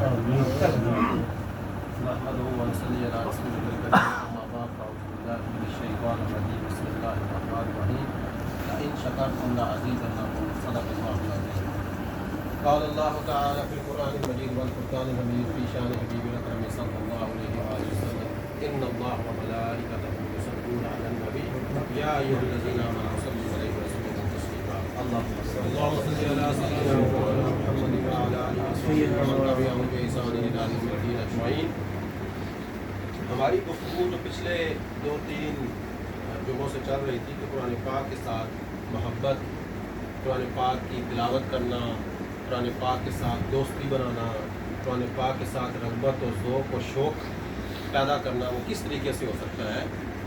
نحمده ونصلي على رسوله الكريم أما بعد فأعوذ بالله من الشيطان الرجيم بسم الله الرحمن الرحيم لئن شكرتم لأزيدنكم صدق الله العظيم قال الله تعالى في القرآن المجيد والفرقان الحميد في شأن حبيب الأكرم صلى الله عليه وآله وسلم إن الله وملائكته يصلون على النبي يا أيها الذين آمنوا صلوا عليه وسلموا تسليما اللهم صل على سيدنا محمد وعلى آله وصحبه ومن تبعهم بإحسان إلى يوم الدين أجمعين. ہماری گفتگو جو پچھلے 2-3 جمعوں سے چل رہی تھی کہ قرآن پاک کے ساتھ محبت، قرآن پاک کی تلاوت کرنا، قرآن پاک کے ساتھ دوستی بنانا، قرآن پاک کے ساتھ رغبت و ذوق و شوق پیدا کرنا، وہ کس طریقے سے ہو سکتا ہے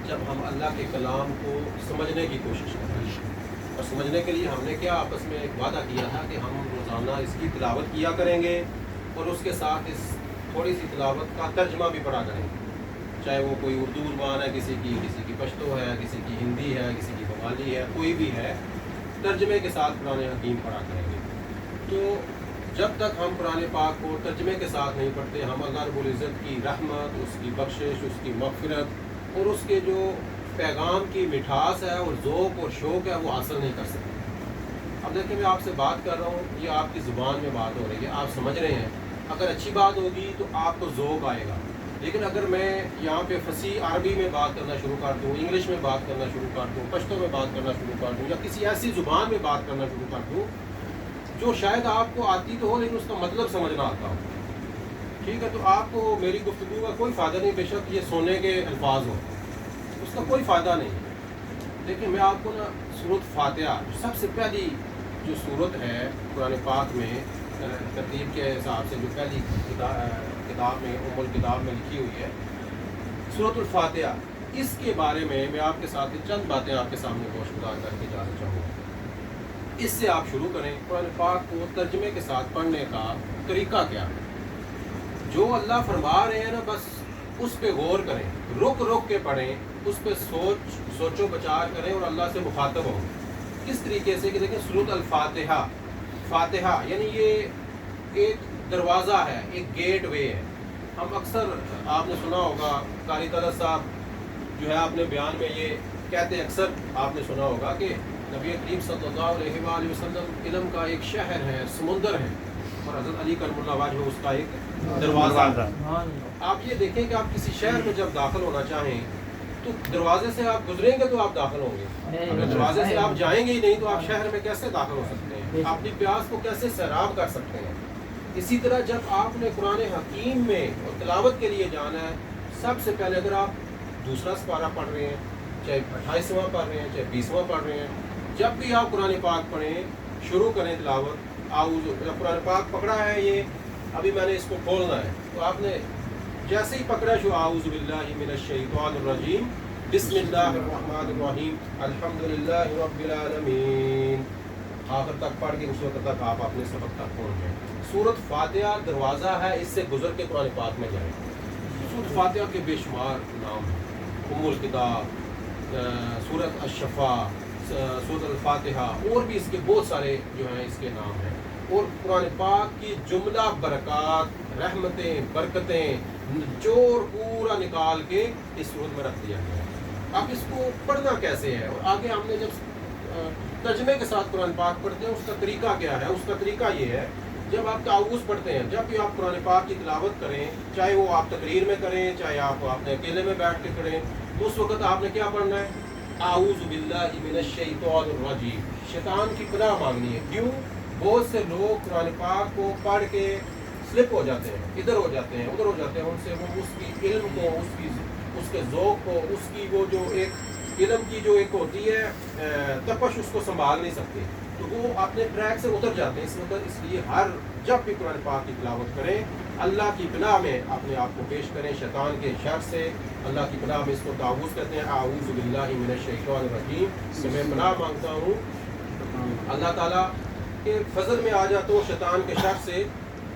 جب ہم اللہ کے کلام کو سمجھنے کی کوشش کرتے ہیں. اور سمجھنے کے لیے ہم نے کیا آپس میں ایک وعدہ کیا تھا کہ ہم روزانہ اس کی تلاوت کیا کریں گے اور اس کے ساتھ اس تھوڑی سی تلاوت کا ترجمہ بھی پڑھا کریں گے، چاہے وہ کوئی اردو زبان ہے کسی کی پشتو ہے، کسی کی ہندی ہے، کسی کی بنگالی ہے، کوئی بھی ہے، ترجمے کے ساتھ قرآن حکیم پڑھا کریں گے. تو جب تک ہم قرآن پاک کو ترجمے کے ساتھ نہیں پڑھتے ہم اللہ رب العزت کی رحمت، اس کی بخشش، اس کی مغفرت اور اس کے جو پیغام کی مٹھاس ہے اور ذوق اور شوق ہے وہ حاصل نہیں کر سکتے. اب دیکھیں میں آپ سے بات کر رہا ہوں، یہ آپ کی زبان میں بات ہو رہی ہے، آپ سمجھ رہے ہیں، اگر اچھی بات ہوگی تو آپ کو ذوق آئے گا. لیکن اگر میں یہاں پہ فصیح عربی میں بات کرنا شروع کر دوں، انگلش میں بات کرنا شروع کر دوں، پشتو میں بات کرنا شروع کر دوں، یا کسی ایسی زبان میں بات کرنا شروع کر دوں جو شاید آپ کو آتی تو ہو لیکن اس کا مطلب سمجھنا آتا ہو، ٹھیک ہے، تو آپ کو میری گفتگو کا کوئی فائدہ نہیں، بے شک یہ سونے کے الفاظ ہوں، اس کا کوئی فائدہ نہیں. لیکن میں آپ کو نا سورۃ فاتحہ سب سے پہلی جو سورت ہے قرآن پاک میں ترتیب کے حساب سے جو پہلی کتاب میں الکتاب میں لکھی ہوئی ہے سورۃ الفاتحہ، اس کے بارے میں آپ کے ساتھ چند باتیں آپ کے سامنے گوش گزار کر کے جانا چاہوں گا. اس سے آپ شروع کریں. قرآن پاک کو ترجمے کے ساتھ پڑھنے کا طریقہ کیا ہے؟ جو اللہ فرما رہے ہیں نا بس اس پہ غور کریں، رک کے پڑھیں، اس پہ سوچ و بچار کریں اور اللہ سے مخاطب ہوں. کس طریقے سے کہ دیکھیں سورۃ الفاتحہ، فاتحہ یعنی یہ ایک دروازہ ہے، ایک گیٹ وے ہے. ہم اکثر آپ نے سنا ہوگا قاری طلعت صاحب جو ہے اپنے بیان میں یہ کہتے ہیں، اکثر آپ نے سنا ہوگا کہ نبی کریم صلی اللہ علیہ وآلہ وسلم علم کا ایک شہر ہے، سمندر ہے، اور حضرت علی کرم اللہ وجہ اس کا ایک دروازہ ہے. آپ یہ دیکھیں کہ آپ کسی شہر میں جب داخل ہونا چاہیں تو دروازے سے آپ گزریں گے تو آپ داخل ہوں گے، اگر دروازے سے آپ جائیں گے ہی نہیں تو آپ شہر میں کیسے داخل ہو سکتے ہیں، اپنی پیاس کو کیسے سیراب کر سکتے ہیں. اسی طرح جب آپ نے قرآن حکیم میں اور تلاوت کے لیے جانا ہے، سب سے پہلے اگر آپ دوسرا سپارہ پڑھ رہے ہیں، چاہے 28واں پڑھ رہے ہیں، چاہے 20واں پڑھ رہے ہیں، جب بھی آپ قرآن پاک پڑھیں شروع کریں تلاوت. قرآن پاک پکڑا ہے، یہ ابھی میں نے اس کو کھولنا ہے، تو آپ نے جیسے ہی پکڑا شو اعوذ باللہ من الشیطان الرجیم بسم اللہ الرحمن الرحیم الحمدللہ رب العالمین آخر تک پڑھ کے اس وقت تک آپ اپنے سبق تک پہنچ جائیں. سورۃ فاتحہ دروازہ ہے، اس سے گزر کے قرآن پاک میں جائیں. سورۃ فاتحہ کے بے شمار نام ہیں، ام الکتاب، سورۃ الشفا، سورۃ الفاتحہ، اور بھی اس کے بہت سارے جو ہیں اس کے نام ہیں. اور قرآن پاک کی جملہ برکات، رحمتیں، برکتیں نچوڑ پورا نکال کے اس سورت میں رکھ دیا گیا ہے. اب اس کو پڑھنا کیسے ہے، اور آگے ہم نے جب ترجمے کے ساتھ قرآن پاک پڑھتے ہیں اس کا طریقہ کیا ہے؟ اس کا طریقہ یہ ہے جب آپ تعوذ پڑھتے ہیں، جب بھی آپ قرآن پاک کی تلاوت کریں، چاہے وہ آپ تقریر میں کریں، چاہے آپ اپنے اکیلے میں بیٹھ کے کریں، تو اس وقت آپ نے کیا پڑھنا ہے؟ اعوذ باللہ من الشیطان الرجیم، شیطان کی پناہ مانگنی ہے. کیوں؟ بہت سے لوگ قرآن پاک کو پڑھ کے سلپ ہو جاتے ہیں، ادھر ہو جاتے ہیں، ادھر ہو جاتے ہیں، ان سے وہ اس کی علم کو، اس کے ذوق کو، اس کی وہ جو ایک علم کی جو ایک ہوتی ہے تپش، اس کو سنبھال نہیں سکتے، تو وہ اپنے ٹریک سے اتر جاتے ہیں. اس لیے جب بھی قرآن پاک کی تلاوت کریں اللہ کی پناہ میں اپنے آپ کو پیش کریں، شیطان کے شر سے اللہ کی پناہ میں. اس کو تعوذ کہتے ہیں، اعوذ باللہ من الشیطان الرجیم، کہ میں پناہ مانگتا ہوں اللہ تعالیٰ کے فضل میں آ جاتا ہوں شیطان کے شر سے،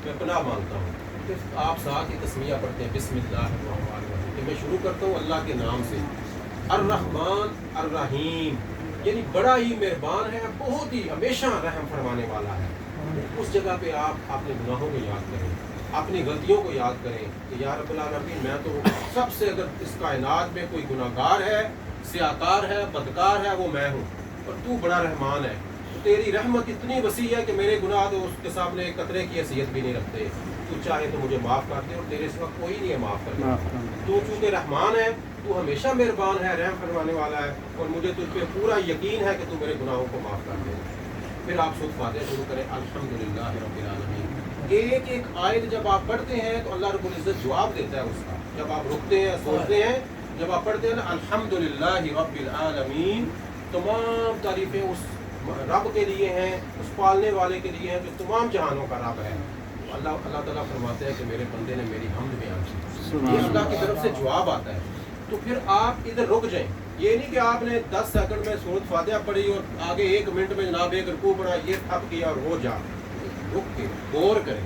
میں پناہ مانگتا ہوں. پھر آپ ساتھ ہی تسمیہ پڑھتے ہیں بسم اللہ الرحمن الرحیم، کہ میں شروع کرتا ہوں اللہ کے نام سے. الرحمن الرحیم یعنی بڑا ہی مہربان ہے، بہت ہی ہمیشہ رحم فرمانے والا ہے. اس جگہ پہ آپ اپنے گناہوں کو یاد کریں، اپنی غلطیوں کو یاد کریں کہ یا رب العالمین میں تو سب سے اگر اس کائنات میں کوئی گناہگار ہے، سیاکار ہے، بدکار ہے، وہ میں ہوں، اور تو بڑا رحمان ہے، تیری رحمت اتنی وسیع ہے کہ میرے گناہ تو اس کے سامنے ایک قطرے کی حیثیت بھی نہیں رکھتے، تو چاہے تو مجھے معاف کر دے، اور تیرے سوا کوئی نہیں ہے معاف کرنے والا، تو چونکہ رحمان ہے، تو ہمیشہ مہربان ہے، رحم فرمانے والا ہے، اور مجھے تجھ پہ پورا یقین ہے کہ تو میرے گناہوں کو معاف کر دے۔ پھر آپ سود فاتحہ شروع کریں الحمدللہ رب العالمین۔ ایک ایک آیت جب آپ پڑھتے ہیں تو اللہ رب العزت جواب دیتا ہے اس کا، جب آپ رکتے ہیں سوچتے ہیں، جب آپ پڑھتے ہیں نا الحمدللہ رب العالمین، تمام تعریفیں اس رب کے لیے ہیں، اس پالنے والے کے لیے ہیں جو تمام جہانوں کا رب ہے۔ اللہ تعالیٰ فرماتے ہیں کہ میرے بندے نے میری حمد بیان کی، یہ اللہ کی طرف سے جواب آتا ہے۔ تو پھر آپ ادھر رک جائیں، یہ نہیں کہ آپ نے 10 سیکنڈ میں سورۃ فاتحہ پڑھی اور آگے 1 منٹ میں جناب ایک رکوع پڑھا، یہ تھک گیا اور وہ جا، رک کے غور کریں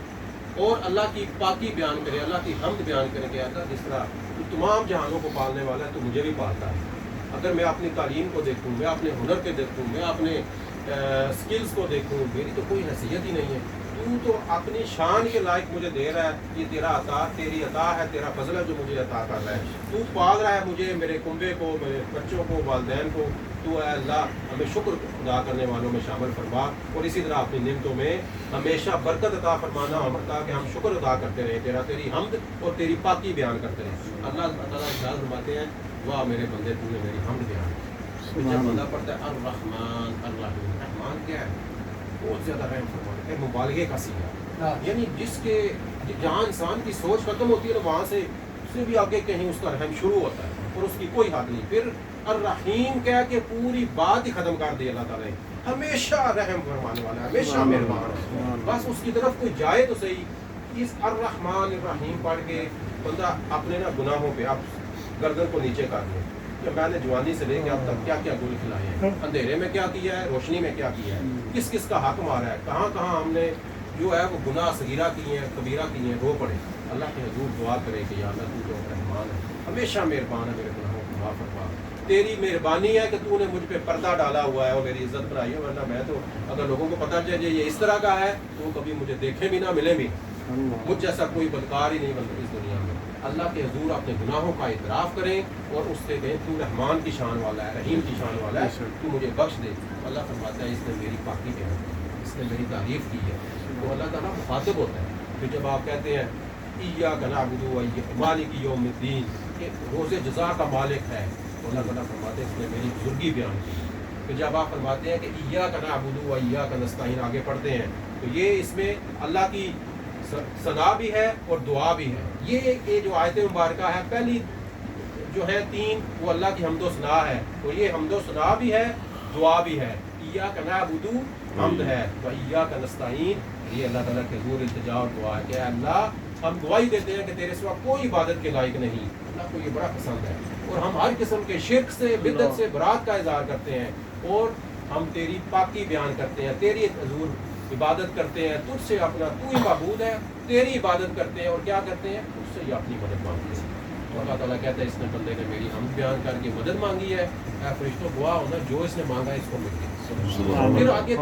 اور اللہ کی پاکی بیان کریں، اللہ کی حمد بیان کریں کہ اللہ جس طرح تو تمام جہانوں کو پالنے والا ہے تو مجھے بھی پالتا ہے۔ اگر میں اپنی تعلیم کو دیکھوں، میں اپنے ہنر کے دیکھوں، میں اپنے سکلز کو دیکھوں، میری تو کوئی حیثیت ہی نہیں ہے، تو اپنی شان کے لائق مجھے دے رہا ہے، یہ تیرا عطا، تیری عطا ہے، تیرا فضل ہے جو مجھے عطا کر رہا ہے، تو پال رہا ہے مجھے، میرے کنبے کو، میرے بچوں کو، والدین کو، تو اے اللہ ہمیں شکر ادا کرنے والوں میں شامل فرما، اور اسی طرح اپنی نعمتوں میں ہمیشہ برکت عطا فرمانا ہمارا کہ ہم شکر ادا کرتے رہیں تیرا، تیری حمد اور تیری پاکی بیان کرتے رہیں۔ اللہ تعالیٰ ارشاد فرماتے ہیں واہ میرے بندے تو نے میری حمد بیان کی۔ جب بندہ پڑھتا ہے الرحمن الرحیم، رحمان کیا ہے؟ بہت زیادہ رحم فرمانے کا، مبالغے کا سیگا، یعنی جس کے جہاں انسان کی سوچ ختم ہوتی ہے نا وہاں سے اس سے بھی آگے کہیں اس کا رحم شروع ہوتا ہے اور اس کی کوئی حد نہیں۔ پھر الرحیم کہہ کے پوری بات ہی ختم کر دی اللہ تعالیٰ نے، ہمیشہ رحم فرمانے والا ہے، ہمیشہ مہربان ہے، بس اس کی طرف کوئی جائے تو صحیح۔ اس الرحمن الرحیم پڑھ کے بندہ اپنے نا گناہوں پہ اب گردن کو نیچے کر لے کہ میں نے جوانی سے لے کے اب تک کیا کیا گل کھلائے ہیں، اندھیرے میں کیا کیا ہے، روشنی میں کیا کیا ہے، کس کس کا حق مارا ہے، کہاں کہاں ہم نے جو ہے وہ گناہ صغیرہ کیے ہیں، کبیرہ کیے ہیں، رو پڑے۔ اللہ کے حضور دعا کرے کہ یا اللہ تو جو رحمان ہے، ہمیشہ مہربان ہے، میرے گناہوں کو معاف فرما، تیری مہربانی ہے کہ تو نے مجھ پہ پردہ ڈالا ہوا ہے اور میری عزت بنائی ہے، ورنہ میں تو اگر لوگوں کو پتہ چل جائے یہ اس طرح کا ہے تو وہ کبھی مجھے دیکھے بھی نہ ملے بھی، مجھ جیسا کوئی بدکار ہی نہیں بنتا اس دنیا میں۔ اللہ کے حضور اپنے گناہوں کا اعتراف کریں اور اس سے کہیں تو رحمان کی شان والا ہے، رحیم کی شان والا ہے، تو مجھے بخش دے۔ اللہ فرماتا ہے اس نے میری پاکی بیان کی، اس نے میری تعریف کی ہے، تو اللہ تعالیٰ مخاطب ہوتا ہے۔ پھر جب آپ کہتے ہیں ایاک نعبد و ایاک مالک یوم الدین، کہ روز جزا کا مالک ہے، تو اللہ تعالیٰ فرماتے ہیں اس نے میری بزرگی بیان کی۔ پھر جب آپ فرماتے ہیں کہ ایاک نعبد و ایاک نستعین آگے پڑھتے ہیں تو یہ اس میں اللہ کی ثنا بھی ہے اور دعا بھی ہے۔ یہ جو آیت مبارکہ ہے پہلی جو ہے 3 وہ اللہ کی حمد و ثنا ہے، تو یہ حمد و ثنا بھی ہے، دعا بھی ہے۔ ایاک نعبد حمد ہے و ایاک نستعین، یہ اللہ تعالیٰ کے حضور التجا اور دعا ہے کہ اے اللہ ہم گواہی دیتے ہیں کہ تیرے سوا کوئی عبادت کے لائق نہیں۔ اللہ کو یہ بڑا پسند ہے، اور ہم ہر قسم کے شرک سے، بدعت سے برات کا اظہار کرتے ہیں، اور ہم تیری پاکی بیان کرتے ہیں، تیری حضور عبادت کرتے ہیں، تجھ سے اپنا تو ہی معبود ہے، تیری عبادت کرتے ہیں، اور کیا کرتے ہیں؟ تجھ سے ہی اپنی مدد مانگتے ہیں۔ تو اللہ تعالیٰ کہتا ہے اس نے بندے نے میری حمد بیان کر کے مدد مانگی ہے، اے فرشتوں گواہ ہونا جو اس نے مانگا اس کو مل گیا۔ پھر آگے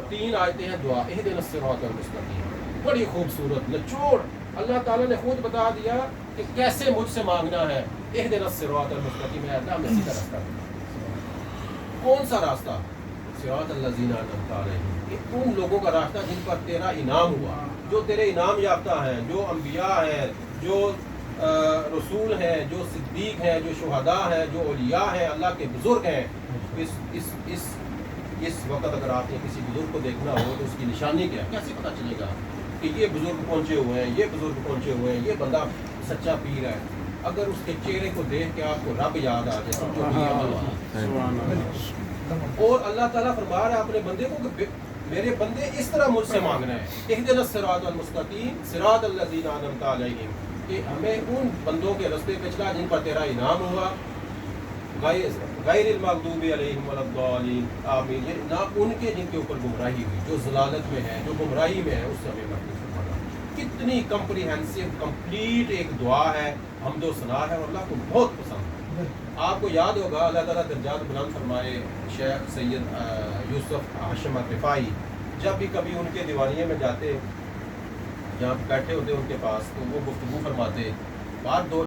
3 آیتیں ہیں دعا، اہدنا الصراط المستقیم، بڑی خوبصورت نچوڑ اللہ تعالیٰ نے خود بتا دیا کہ کیسے مجھ سے مانگنا ہے۔ اہدنا الصراط المستقیم، اے اللہ ہمیں سیدھا راستہ دے۔ کون سا راستہ؟ صراط الذین انعمت علیہم، کہ ان لوگوں کا راستہ جن پر تیرا انعام ہوا، جو تیرے انعام یافتہ ہیں، جو انبیاء ہیں، جو رسول ہیں، جو صدیق ہیں، جو شہداء ہیں، جو اولیاء ہیں، اللہ کے بزرگ ہیں۔ اس وقت اگر آپ نے کسی بزرگ کو دیکھنا ہو تو اس کی نشانی کیا ہے؟ کیسے پتہ چلے گا کہ یہ بزرگ پہنچے ہوئے ہیں، یہ بزرگ پہنچے ہوئے ہیں، یہ بندہ سچا پیر ہے؟ اگر اس کے چہرے کو دیکھ کے آپ کو رب یاد آ جائے اور اللہ تعالیٰ فرما رہا ہے اپنے بندے کو کہ میرے بندے اس طرح مجھ سے مانگنا ہے، اہدنا الصراط المستقیم صراط الذین انعمت علیہم، کہ ہمیں ان بندوں کے راستے پہ چلا جن پر تیرا انعام ہوا، غیر المغضوب علیہم ولا الضالین، آمین، نہ ان کے جن کے اوپر گمراہی ہوئی، جو ضلالت میں ہے، جو گمراہی میں ہے، اس سے ہمیں محفوظ فرمانا۔ کتنی کمپریہنسو کمپلیٹ ایک دعا ہے، حمد و ثنا ہے، اور اللہ کو بہت پسند ہے۔ آپ کو یاد ہوگا اللہ تعالیٰ درجات بلند فرمائے شیخ سید یوسف ہاشم الرفاعی، جب بھی کبھی ان کے دیوانیے میں جاتے یہاں پہ بیٹھے ہوتے ان کے پاس، تو وہ گفتگو فرماتے، بعد دو